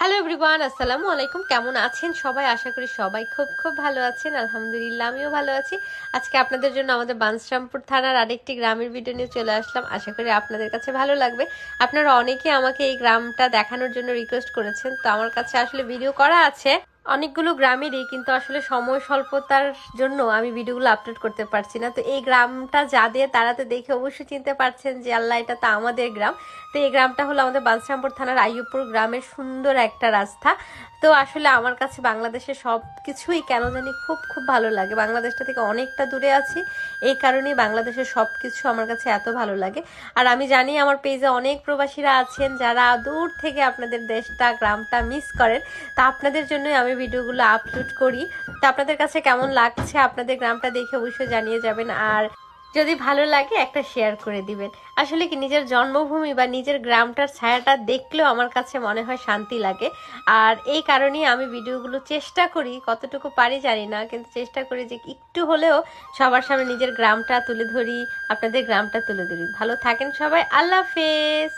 Hello everyone, আসসালামু আলাইকুম। কেমন আছেন সবাই? আশা করি সবাই খুব খুব ভালো আছেন। আলহামদুলিল্লাহ আমিও ভালো আছি। আজকে আপনাদের জন্য আমাদের বাঞ্ছরামপুর থানার আরেকটি গ্রামের ভিডিও নিয়ে চলে আসলাম। আশা করি আপনাদের কাছে ভালো লাগবে। আপনারা অনেকেই আমাকে এই গ্রামটা দেখানোর জন্য রিকোয়েস্ট করেছেন, তো আমার কাছে আসলে ভিডিও করা আছে অনেকগুলো গ্রামেরই, কিন্তু আসলে সময় স্বল্পতার জন্য আমি ভিডিওগুলো আপলোড করতে পারছি না। তো এই গ্রামটা যাদের, তারা তো দেখে অবশ্যই চিনতে পারছেন যে আল্লাহ, এটা তো আমাদের গ্রাম। তো এই গ্রামটা হলো আমাদের বাঞ্ছরামপুর থানার আইয়ুবপুর গ্রামের সুন্দর একটা রাস্তা। তো আসলে আমার কাছে বাংলাদেশের সব কিছুই কেন জানি খুব খুব ভালো লাগে। বাংলাদেশটা থেকে অনেকটা দূরে আছি, এই কারণেই বাংলাদেশের সব কিছু আমার কাছে এত ভালো লাগে। আর আমি জানি আমার পেজে অনেক প্রবাসীরা আছেন যারা দূর থেকে আপনাদের দেশটা, গ্রামটা মিস করেন। তা আপনাদের জন্যই আমি ভিডিওগুলো আপলোড করি। তা আপনাদের কাছে কেমন লাগছে আপনাদের গ্রামটা দেখে অবশ্যই জানিয়ে যাবেন। আর যদি ভালো লাগে একটা শেয়ার করে দিবেন। আসলে কি, নিজের জন্মভূমি বা নিজের গ্রামটার ছায়াটা দেখলেও আমার কাছে মনে হয় শান্তি লাগে। আর এই কারণেই আমি ভিডিওগুলো চেষ্টা করি, কতটুকু পারি জানি না, কিন্তু চেষ্টা করি যে একটু হলেও সবার সামনে নিজের গ্রামটা তুলে ধরি, আপনাদের গ্রামটা তুলে ধরি। ভালো থাকেন সবাই, আল্লাহ হাফেজ।